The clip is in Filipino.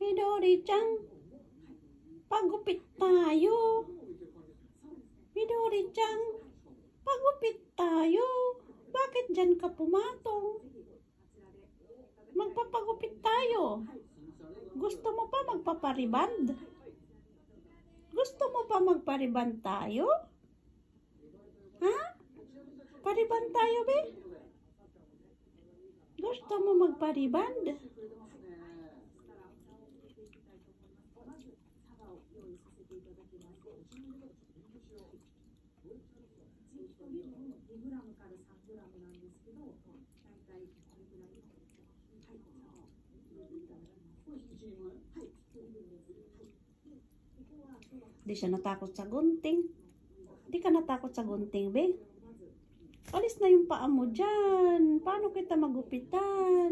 Midori-chan, pagupit tayo. Midori-chan, pagupit tayo. Bakit dyan ka pumatong? Magpapagupit tayo. Gusto mo pa magpapariband? Gusto mo pa magpariband tayo? Ha? Pariband tayo, be? Gusto mo magpariband? Di siya natakot sa gunting. Di ka natakot sa gunting, be? Alis na yung paa mo dyan. Paano kita magupitan?